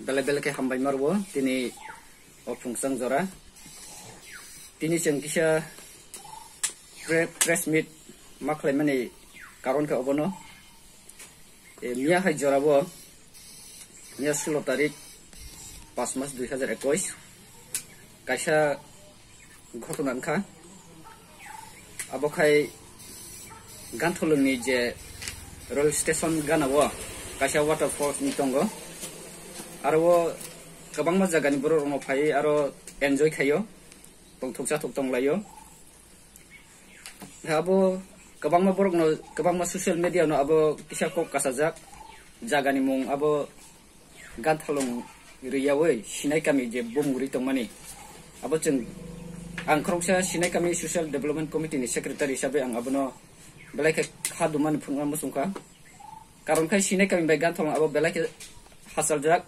Bela-bela ke hambai marwo tini opungsang jora tini jeng kisah press meet maklai mani karon ke obono mia hai jora bo mia 16 tarik 5 Mas 2021 kaisa ঘটনা খা abokai gantholungni je rail station ganawo kaisa waterfalls ni tongo aro kabangma jagani borok rokno phai aro enjoy khayo tongthoksa tonglayo abo kabangma borokno kabangma social media no abo kisa kok kasajak jagani mung abo gantholung riyawe sinai kami je bumguri tongmani abo jeng ang krongsa sinai kami social development committee ni secretary hisabe ang abono belai ke khaduman phungma musungka karon kai sinai kami bai gantholung abo belai ke hasal jak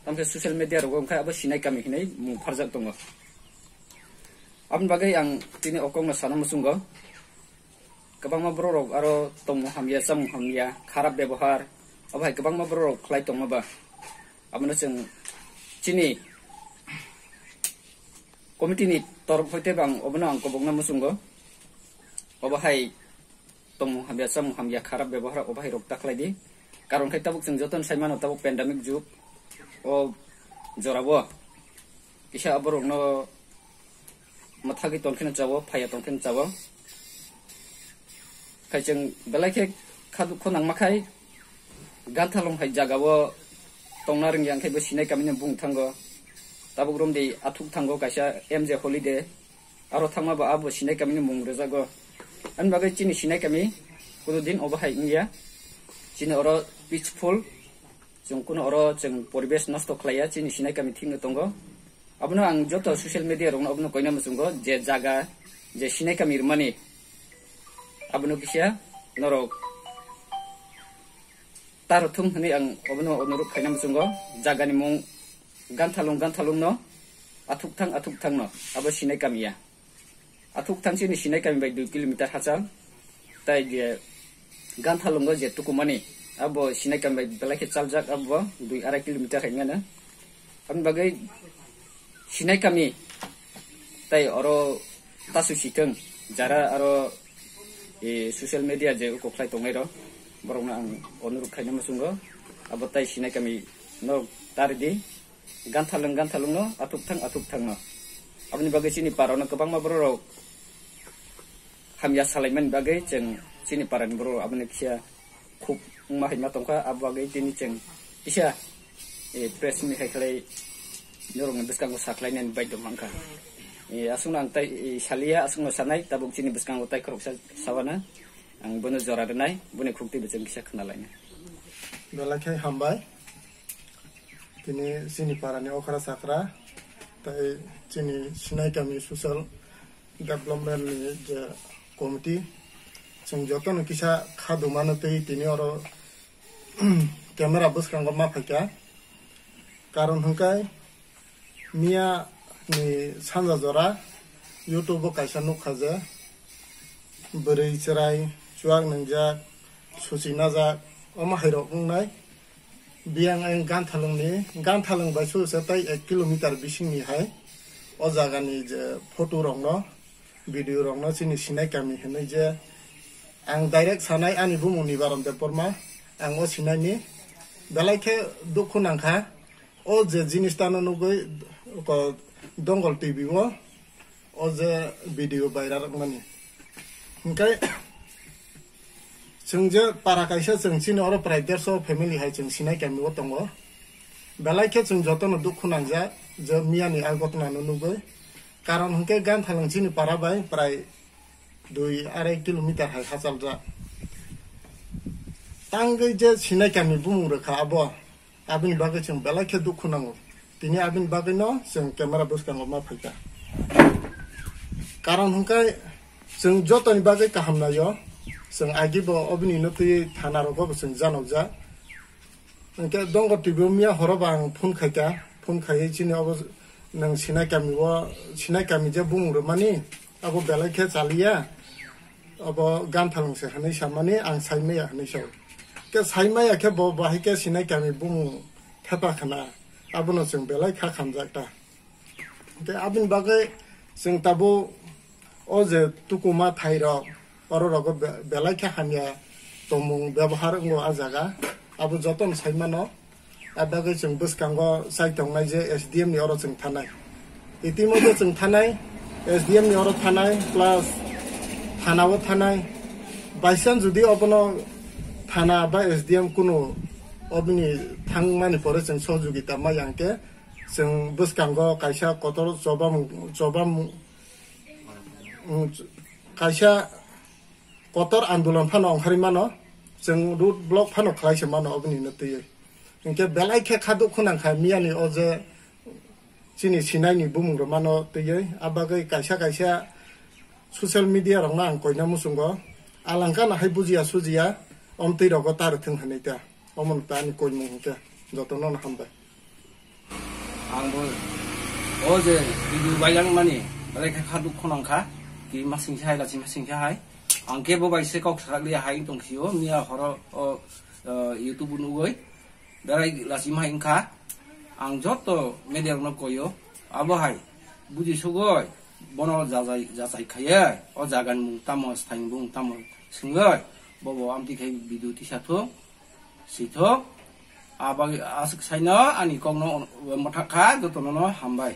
tamke social media ro kai abo sinai kami hinai mung pharjak tongo abn bagai ang tini okong na sana musungo kabangma borok aro tong hamya sam hamya kharap ব্যবহার abai kabangma borok khlai tongma ba abna jeng chini committee ni torop hoite bang obna ang kobongna musungo obahai tong hamya sam hamya kharap ব্যবহার obahai rok taklai di karon khai tabuk jeng joton saimano tabuk pandemic juk o jorabo kisa aborok no mathagi tolkhin jawo phaya tolkhin jawo khai jeng belai ke khadu khonang makhai ganthalong hai jagawo tongnaring yang khai bo sinai kamini bung thango tabuk romdi athuk thango kaisa MJ holiday aro thangma ba abo sinai kamini mung rejago an bagai chini sinai kami kudu din obahai india chini oro peaceful jeng kuno oro jeng poribesh nosto khlaya chini sinai kami thingno tongo abno ang joto social media rokno abno koina musungo je jaga je sinai kami rmani abno kisia norok tarothum hani ang abno onuruk khaina musungo jagani mung ganthalung no athuk thang no abo sinai kamia athuk thang chini sinai kami bai 2 kilometer hachal tai je ganthalung go je tukumani abo sinai kami bai belai ke chaljak abo 2.5 kilometer haingana abn bagai sinai kami tai oro tasu siteng jara aro social media je ko khlai tongai ro borokna ang onuruk khaina musungo abo tai sinai kami no tardi ganthalung no athuk thang no abni bagai sini parona kabangma borok hamya salaiman bagai jeng sini parani borok abni ksia khub mahai ma tongka abo bagai tini jeng isa press mi khlai norong beskang saklainan baik domangka asung ang tai salia asung sanai tabuk sini beskang utai krok sawana ang bono jora denai bune khukti bejeng kisa khnalaina belakai hambai tini sini parani okra sakra tai sini sinai kami social development ni je committee sing joton kisa khadumano tei tini oro camera beskang ma phaka karon hungkai mia ni sanja jora youtube kaisa nukhaje beri cerai chuak nangjak susina jak oma hairok ungnai biang ang ganthalung bai su satai 1 kilometer bising ni hai o jaga ni je photo rokno video rokno chini sinai kami hinai je ang direct sanai ani bumung ni baram de porma ang o sinai ni belai ke dukhu nangkha o je jinis tano nugoi ko dongol tv o je video viral mani hingkai jengje para kaisa jengsin oro pride so family hai jeng sinai kami otongo belai ke jeng jotono dukhu nangja je miani agotna nugoi karon hingkai ganthalung chini para bai prai 2.5 kilometer hai hachal ja tangai je sinai kami bumung rekha abo abin bagai jeng belai ke dukhu nango tini abin bagai no jeng camera beskang ma phaika karon hingkai jeng jotoni bagai kaham nayo jeng agibo obini no tui thana rogo jeng janokja engke dongo tibio mia horobang phun khaika phun khai chini obo nang sinai kami je bumung remani abo belai ke chalia abo ganthalung se hanai samani ang saimaya hanai sau ke saimaya ke bo bahike sinai kami bumung hepa khana abono जों belai kha khamjakta te abin bagai जों tabo o je tukuma thairok orogo belai kha hamya tomung ব্যবহার ngo ajaga abo joton saimano abagai जों boskango saitongnai je SDM ni oro जों thanai itimodhe जों thanai SDM ni oro thanai plus thanao thanai baisan jodi abono thana ba SDM kuno obini thangmani pore जों सहযোগিতা mayangke जों boskango kaisa kotor jobam kaisa kotor आन्दोलन फानो ओंखारिमानो जों root block फानो खालायसे मानो obini नतयै इंके बेलाय खे खादु खुनांखा मियानि अजे चिनि सिनायनि बुमुंग मानो तयै आबागै कायसा ससियेल मिडिया रंना आं कयना मुसुंगो आलांका नाहाय बुजिया सुजिया अमतै रगो तारथों हनैता अमनता आनि कयमुंके जतन हामबाय आंबो अजे बिदु बायलां मानि बेलाय खे खादु खुनांखा कि मासिंसाय लासि मासिंसाय angke bo bai se kok sakli hai tongsiyo mia horo YouTube nugoi darai lasima ingka ang joto media no koyo abo hai buji sugoi bono jajai khaya o jagan mung tamos thaing bung tamo singoi bobo amti khai bidu ti satho sitho aba asik saino ani kongno mathakha joto no hambai